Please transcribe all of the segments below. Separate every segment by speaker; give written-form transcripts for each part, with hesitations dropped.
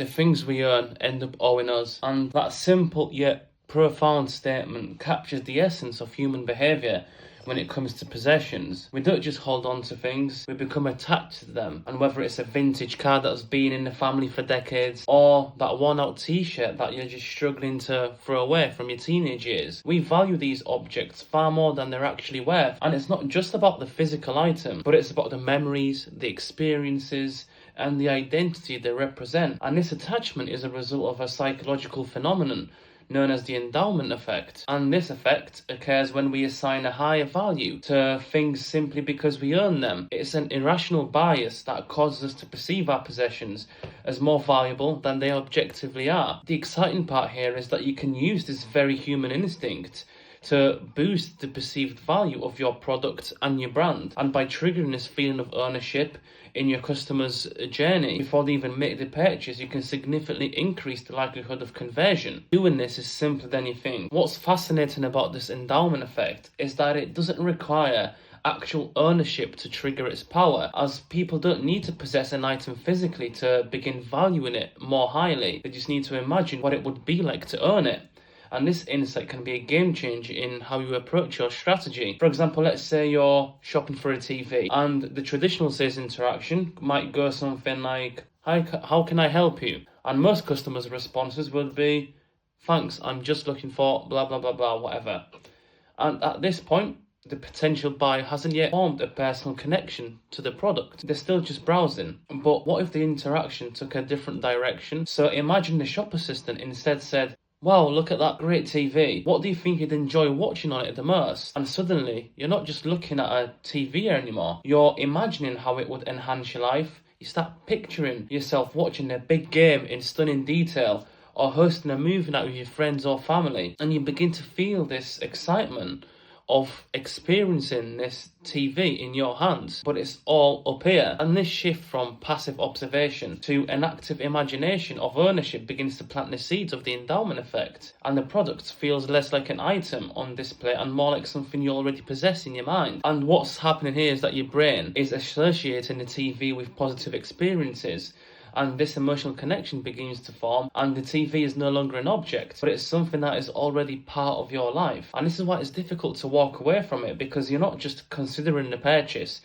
Speaker 1: The things we earn end up owing us. And that simple yet profound statement captures the essence of human behaviour when it comes to possessions. We don't just hold on to things, we become attached to them. And whether it's a vintage car that's been in the family for decades, or that worn-out t-shirt that you're just struggling to throw away from your teenage years, we value these objects far more than they're actually worth. And it's not just about the physical item, but it's about the memories, the experiences, and the identity they represent. And this attachment is a result of a psychological phenomenon known as the endowment effect. And this effect occurs when we assign a higher value to things simply because we earn them. It's an irrational bias that causes us to perceive our possessions as more valuable than they objectively are. The exciting part here is that you can use this very human instinct to boost the perceived value of your product and your brand. And by triggering this feeling of ownership in your customer's journey before they even make the purchase, you can significantly increase the likelihood of conversion. Doing this is simpler than you think. What's fascinating about this endowment effect is that it doesn't require actual ownership to trigger its power, as people don't need to possess an item physically to begin valuing it more highly. They just need to imagine what it would be like to own it. And this insight can be a game changer in how you approach your strategy. For example, let's say you're shopping for a TV, and the traditional sales interaction might go something like, "Hi, how can I help you?" And most customers' responses would be, "Thanks, I'm just looking for blah, blah, blah, blah, whatever." And at this point, the potential buyer hasn't yet formed a personal connection to the product. They're still just browsing. But what if the interaction took a different direction? So imagine the shop assistant instead said, "Wow, look at that great TV. What do you think you'd enjoy watching on it the most?" And suddenly, you're not just looking at a TV anymore. You're imagining how it would enhance your life. You start picturing yourself watching a big game in stunning detail, or hosting a movie night with your friends or family. And you begin to feel this excitement of experiencing this TV in your hands, but it's all up here. And this shift from passive observation to an active imagination of ownership begins to plant the seeds of the endowment effect, and the product feels less like an item on display and more like something you already possess in your mind. And what's happening here is that your brain is associating the TV with positive experiences, and this emotional connection begins to form, and the TV is no longer an object, but it's something that is already part of your life. And this is why it's difficult to walk away from it, because you're not just considering the purchase,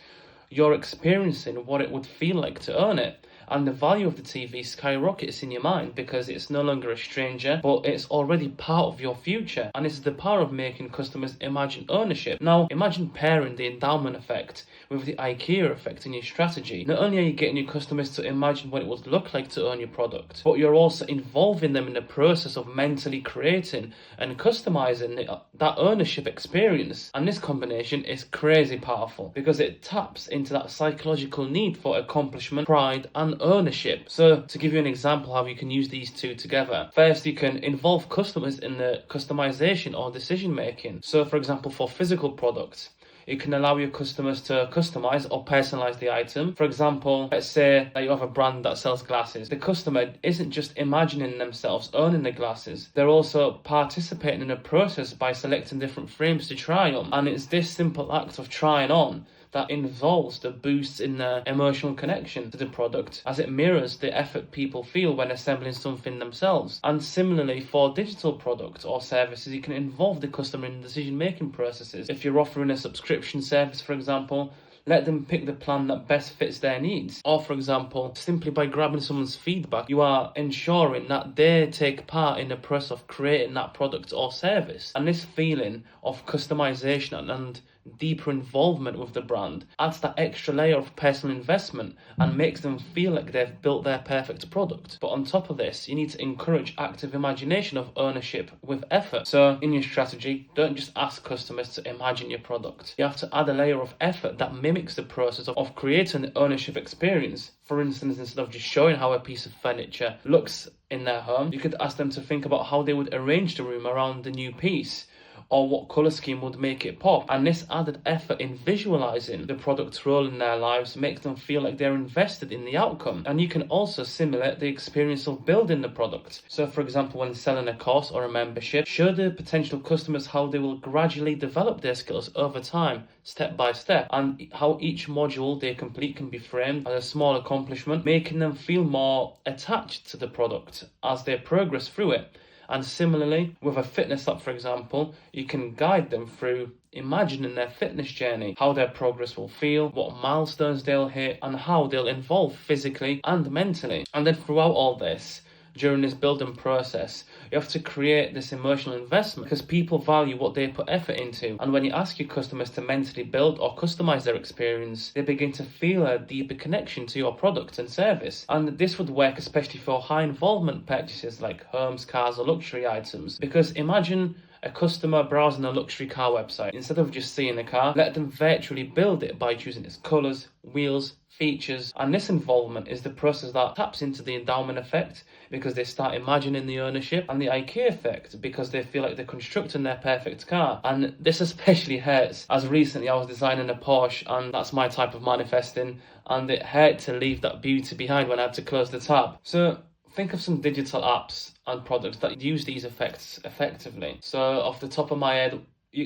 Speaker 1: you're experiencing what it would feel like to own it. And the value of the TV skyrockets in your mind because it's no longer a stranger, but it's already part of your future. And this is the power of making customers imagine ownership. Now, imagine pairing the endowment effect with the IKEA effect in your strategy. Not only are you getting your customers to imagine what it would look like to own your product, but you're also involving them in the process of mentally creating and customizing that ownership experience. And this combination is crazy powerful because it taps into that psychological need for accomplishment, pride, and ownership. So to give you an example how you can use these two together, first you can involve customers in the customization or decision making. So for example, for physical products, it can allow your customers to customize or personalize the item. For example, let's say that you have a brand that sells glasses. The customer isn't just imagining themselves owning the glasses, they're also participating in the process by selecting different frames to try on. And it's this simple act of trying on that involves the boosts in their emotional connection to the product, as it mirrors the effort people feel when assembling something themselves. And similarly, for digital products or services, you can involve the customer in decision-making processes. If you're offering a subscription service, for example, let them pick the plan that best fits their needs. Or for example, simply by grabbing someone's feedback, you are ensuring that they take part in the process of creating that product or service. And this feeling of customization and deeper involvement with the brand adds that extra layer of personal investment and makes them feel like they've built their perfect product. But on top of this, you need to encourage active imagination of ownership with effort. So in your strategy, don't just ask customers to imagine your product. You have to add a layer of effort that mimics the process of creating the ownership experience. For instance, instead of just showing how a piece of furniture looks in their home, you could ask them to think about how they would arrange the room around the new piece, or what colour scheme would make it pop. And this added effort in visualising the product's role in their lives makes them feel like they're invested in the outcome. And you can also simulate the experience of building the product. So for example, when selling a course or a membership, show the potential customers how they will gradually develop their skills over time, step by step, and how each module they complete can be framed as a small accomplishment, making them feel more attached to the product as they progress through it. And similarly, with a fitness app, for example, you can guide them through imagining their fitness journey, how their progress will feel, what milestones they'll hit, and how they'll evolve physically and mentally. And then throughout all this, during this building process, you have to create this emotional investment because people value what they put effort into. And when you ask your customers to mentally build or customize their experience, they begin to feel a deeper connection to your product and service. And this would work especially for high involvement purchases like homes, cars, or luxury items. Because imagine a customer browsing a luxury car website. Instead of just seeing the car, let them virtually build it by choosing its colours, wheels, features. And this involvement is the process that taps into the endowment effect because they start imagining the ownership, and the IKEA effect because they feel like they're constructing their perfect car. And this especially hurts, as recently I was designing a Porsche, and that's my type of manifesting, and it hurt to leave that beauty behind when I had to close the tab. So think of some digital apps and products that use these effects effectively. So off the top of my head,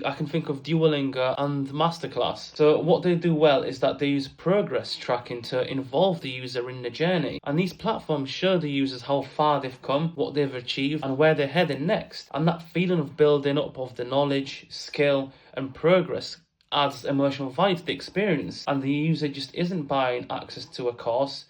Speaker 1: I can think of Duolingo and Masterclass. So what they do well is that they use progress tracking to involve the user in the journey. And these platforms show the users how far they've come, what they've achieved, and where they're heading next. And that feeling of building up of the knowledge, skill, and progress adds emotional value to the experience. And the user just isn't buying access to a course,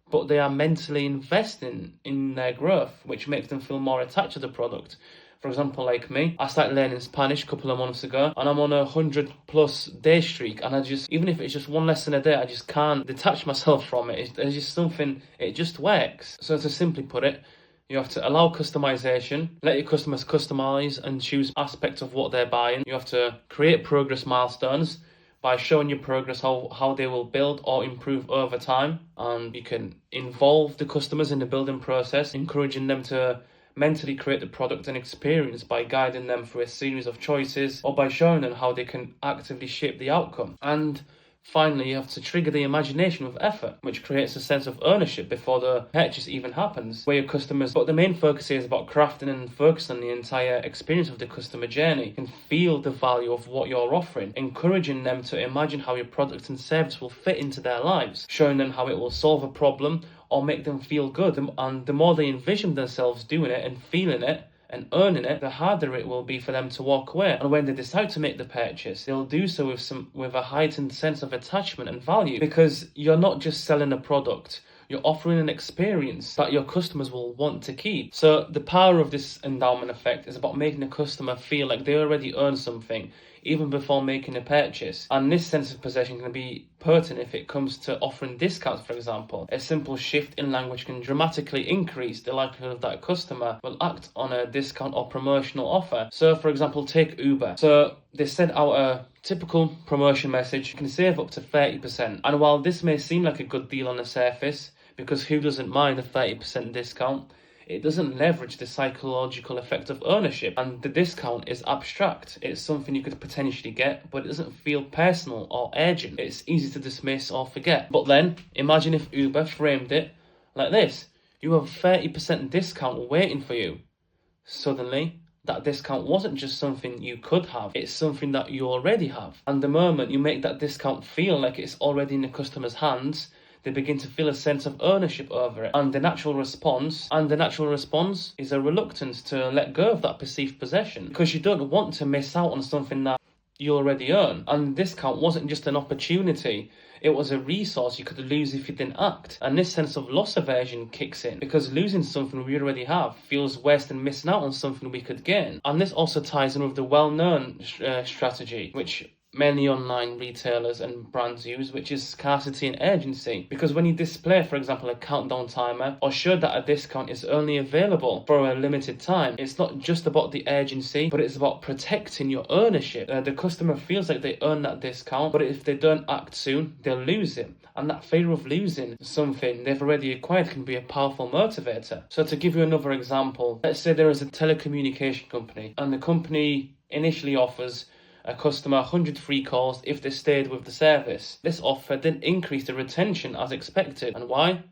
Speaker 1: but they are mentally investing in their growth, which makes them feel more attached to the product. For example, like me, I started learning Spanish a couple of months ago, and I'm on a 100+ day streak, and I just, even if it's just one lesson a day, I just can't detach myself from it. It's just something, it just works. So to simply put it, you have to allow customization, let your customers customize and choose aspects of what they're buying. You have to create progress milestones by showing your progress, how they will build or improve over time. And you can involve the customers in the building process, encouraging them to mentally create the product and experience by guiding them through a series of choices or by showing them how they can actively shape the outcome. And finally, you have to trigger the imagination with effort, which creates a sense of ownership before the purchase even happens, where your customers, but the main focus here is about crafting and focus on the entire experience of the customer journey, and feel the value of what you're offering, encouraging them to imagine how your product and service will fit into their lives, showing them how it will solve a problem or make them feel good. And the more they envision themselves doing it and feeling it and earning it, the harder it will be for them to walk away. And when they decide to make the purchase, they'll do so with a heightened sense of attachment and value, because you're not just selling a product, you're offering an experience that your customers will want to keep. So the power of this endowment effect is about making the customer feel like they already earn something even before making a purchase. And this sense of possession can be pertinent if it comes to offering discounts, for example. A simple shift in language can dramatically increase the likelihood that a customer will act on a discount or promotional offer. So for example, take Uber. So they sent out a typical promotion message: you can save up to 30%. And while this may seem like a good deal on the surface, because who doesn't mind a 30% discount, it doesn't leverage the psychological effect of ownership. And the discount is abstract. It's something you could potentially get, but it doesn't feel personal or urgent. It's easy to dismiss or forget. But then, imagine if Uber framed it like this: you have a 30% discount waiting for you. Suddenly, that discount wasn't just something you could have, it's something that you already have. And the moment you make that discount feel like it's already in the customer's hands, they begin to feel a sense of ownership over it. And the natural response is a reluctance to let go of that perceived possession, because you don't want to miss out on something that you already own. And the discount wasn't just an opportunity, it was a resource you could lose if you didn't act. And this sense of loss aversion kicks in, because losing something we already have feels worse than missing out on something we could gain. And this also ties in with the well-known strategy, which many online retailers and brands use, which is scarcity and urgency. Because when you display, for example, a countdown timer or show that a discount is only available for a limited time, it's not just about the urgency, but it's about protecting your ownership. The customer feels like they earn that discount, but if they don't act soon, they'll lose it. And that fear of losing something they've already acquired can be a powerful motivator. So to give you another example, let's say there is a telecommunication company, and the company initially offers a customer 100 free calls if they stayed with the service. This offer didn't increase the retention as expected. And why?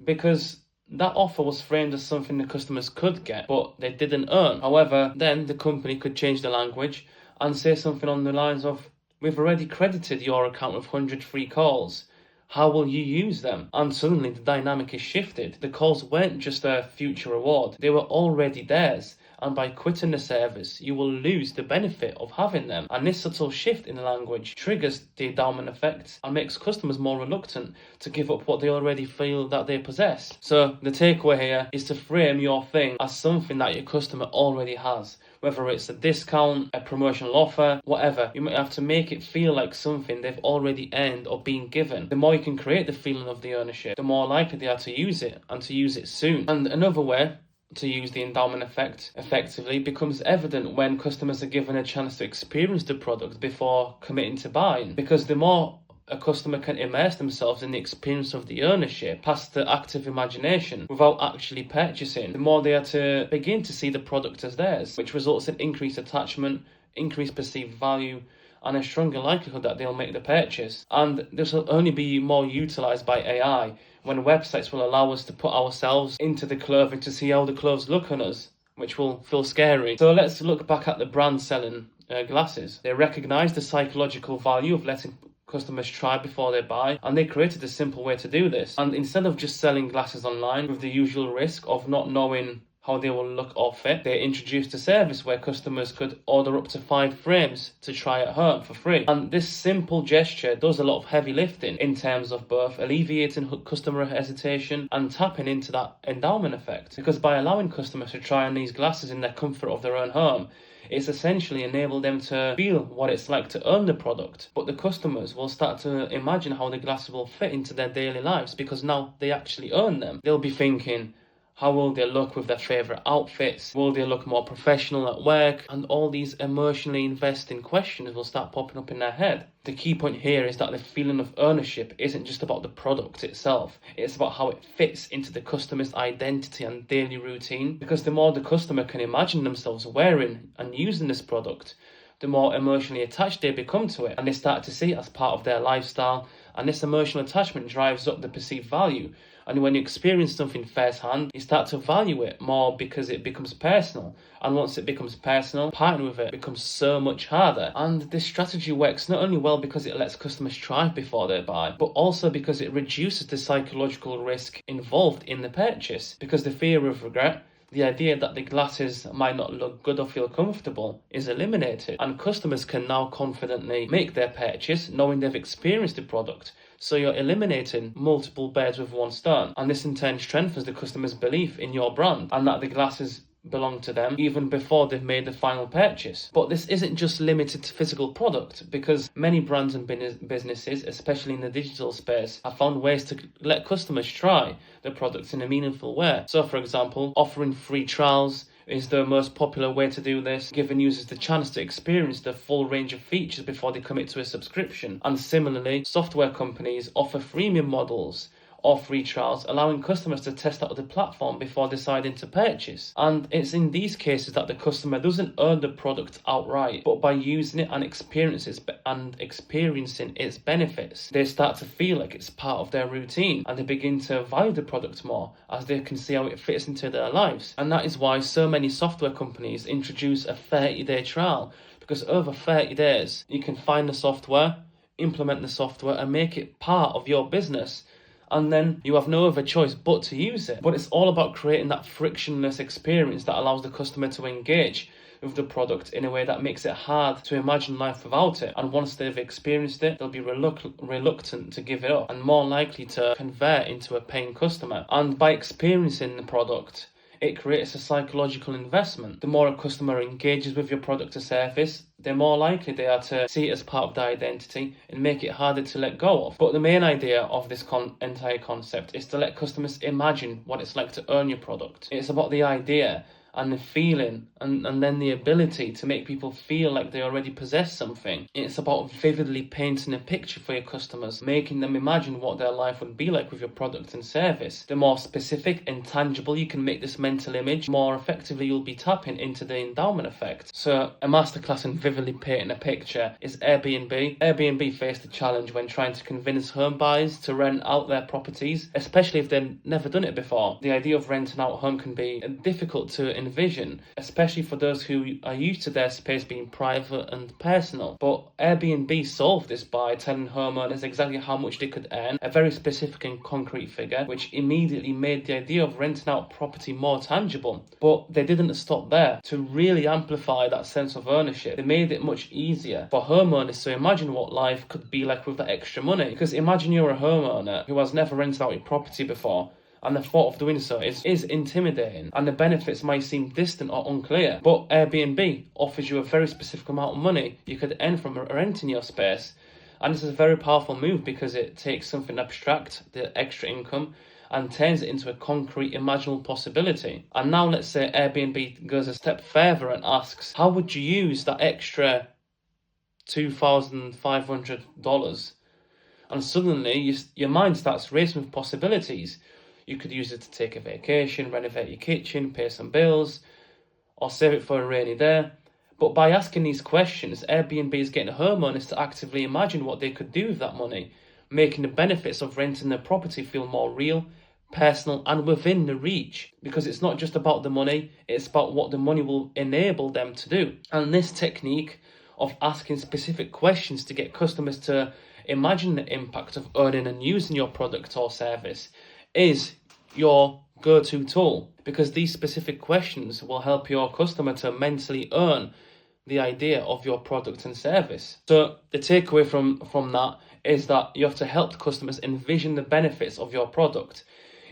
Speaker 1: Because that offer was framed as something the customers could get, but they didn't earn. However, then the company could change the language and say something on the lines of, we've already credited your account with 100 free calls. How will you use them? And suddenly the dynamic is shifted. The calls weren't just a future reward, they were already theirs. And by quitting the service, you will lose the benefit of having them. And this subtle shift in the language triggers the endowment effect and makes customers more reluctant to give up what they already feel that they possess. So the takeaway here is to frame your thing as something that your customer already has. Whether it's a discount, a promotional offer, whatever, you might have to make it feel like something they've already earned or been given. The more you can create the feeling of the ownership, the more likely they are to use it, and to use it soon. And another way to use the endowment effect effectively becomes evident when customers are given a chance to experience the product before committing to buying. Because the more a customer can immerse themselves in the experience of the ownership past the active imagination without actually purchasing, the more they are to begin to see the product as theirs, which results in increased attachment, increased perceived value, and a stronger likelihood that they'll make the purchase. And this will only be more utilised by AI when websites will allow us to put ourselves into the clothing to see how the clothes look on us, which will feel scary. So let's look back at the brand selling glasses. They recognise the psychological value of letting customers try before they buy, and they created a simple way to do this. And instead of just selling glasses online with the usual risk of not knowing how they will look or fit, they introduced a service where customers could order up to 5 frames to try at home for free. And this simple gesture does a lot of heavy lifting in terms of both alleviating customer hesitation and tapping into that endowment effect. Because by allowing customers to try on these glasses in the comfort of their own home, it's essentially enabled them to feel what it's like to own the product. But the customers will start to imagine how the glasses will fit into their daily lives because now they actually own them. They'll be thinking, how will they look with their favourite outfits? Will they look more professional at work? And all these emotionally investing questions will start popping up in their head. The key point here is that the feeling of ownership isn't just about the product itself. It's about how it fits into the customer's identity and daily routine. Because the more the customer can imagine themselves wearing and using this product, the more emotionally attached they become to it. And they start to see it as part of their lifestyle. And this emotional attachment drives up the perceived value. And when you experience something firsthand, you start to value it more because it becomes personal. And once it becomes personal, partnering with it becomes so much harder. And this strategy works not only well because it lets customers try before they buy, but also because it reduces the psychological risk involved in the purchase. Because the fear of regret, the idea that the glasses might not look good or feel comfortable, is eliminated. And customers can now confidently make their purchase knowing they've experienced the product. So you're eliminating multiple birds with one stone. And this in turn strengthens the customer's belief in your brand and that the glasses belong to them even before they've made the final purchase. But this isn't just limited to physical product, because many brands and businesses, especially in the digital space, have found ways to let customers try the products in a meaningful way. So for example, offering free trials is the most popular way to do this, giving users the chance to experience the full range of features before they commit to a subscription. And similarly, software companies offer freemium models or free trials, allowing customers to test out the platform before deciding to purchase. And it's in these cases that the customer doesn't own the product outright, but by using it and experiencing its benefits, they start to feel like it's part of their routine, and they begin to value the product more as they can see how it fits into their lives. And that is why so many software companies introduce a 30-day trial, because over 30 days you can find the software, implement the software, and make it part of your business. And then you have no other choice but to use it. But it's all about creating that frictionless experience that allows the customer to engage with the product in a way that makes it hard to imagine life without it. And once they've experienced it, they'll be reluctant to give it up and more likely to convert into a paying customer. And by experiencing the product, it creates a psychological investment. The more a customer engages with your product or service, the more likely they are to see it as part of their identity and make it harder to let go of. But the main idea of this entire concept is to let customers imagine what it's like to own your product. It's about the idea and the feeling and then the ability to make people feel like they already possess something. It's about vividly painting a picture for your customers, making them imagine what their life would be like with your product and service. The more specific and tangible you can make this mental image, more effectively you'll be tapping into the endowment effect. So a masterclass in vividly painting a picture is Airbnb. Airbnb faced a challenge when trying to convince home buyers to rent out their properties, especially if they've never done it before. The idea of renting out a home can be difficult to envision, especially for those who are used to their space being private and personal. But Airbnb solved this by telling homeowners exactly how much they could earn, a very specific and concrete figure, which immediately made the idea of renting out property more tangible. But they didn't stop there. To really amplify that sense of ownership, they made it much easier for homeowners to imagine what life could be like with that extra money. Because imagine you're a homeowner who has never rented out your property before, and the thought of doing so is intimidating, and the benefits might seem distant or unclear. But Airbnb offers you a very specific amount of money you could earn from renting your space. And this is a very powerful move because it takes something abstract, the extra income, and turns it into a concrete, imaginable possibility. And now let's say Airbnb goes a step further and asks, how would you use that extra $2,500? And suddenly your mind starts racing with possibilities. You could use it to take a vacation, renovate your kitchen, pay some bills, or save it for a rainy day. But by asking these questions, Airbnb is getting homeowners to actively imagine what they could do with that money, making the benefits of renting their property feel more real, personal, and within the reach. Because it's not just about the money, it's about what the money will enable them to do. And this technique of asking specific questions to get customers to imagine the impact of owning and using your product or service is your go-to tool, because these specific questions will help your customer to mentally earn the idea of your product and service. So the takeaway from that is that you have to help customers envision the benefits of your product.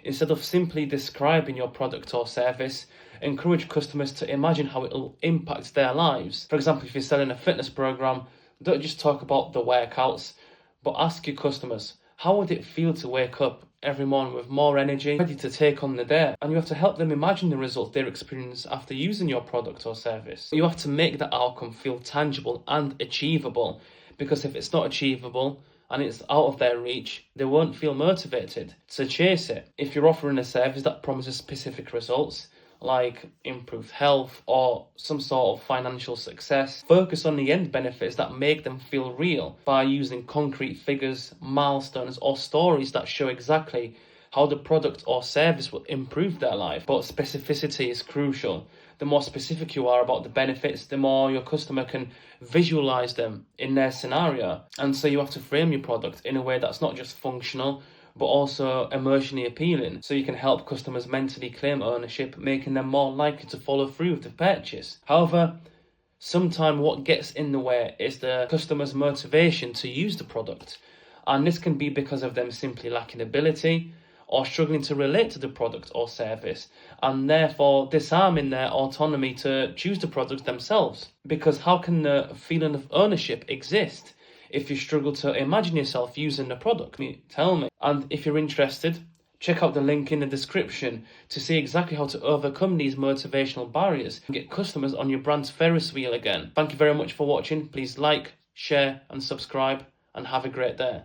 Speaker 1: Instead of simply describing your product or service, encourage customers to imagine how it will impact their lives. For example, if you're selling a fitness program, don't just talk about the workouts, but ask your customers, how would it feel to wake up every morning with more energy, ready to take on the day? And you have to help them imagine the results they experience after using your product or service. You have to make that outcome feel tangible and achievable, because if it's not achievable and it's out of their reach, they won't feel motivated to chase it. If you're offering a service that promises specific results, like improved health or some sort of financial success, focus on the end benefits that make them feel real by using concrete figures, milestones, or stories that show exactly how the product or service will improve their life. But specificity is crucial. The more specific you are about the benefits, the more your customer can visualize them in their scenario. And so you have to frame your product in a way that's not just functional, but also emotionally appealing, so you can help customers mentally claim ownership, making them more likely to follow through with the purchase. However, sometimes what gets in the way is the customer's motivation to use the product. And this can be because of them simply lacking ability or struggling to relate to the product or service, and therefore disarming their autonomy to choose the product themselves. Because how can the feeling of ownership exist if you struggle to imagine yourself using the product? Tell me. And if you're interested, check out the link in the description to see exactly how to overcome these motivational barriers and get customers on your brand's Ferris wheel again. Thank you very much for watching. Please like, share, and subscribe, and have a great day.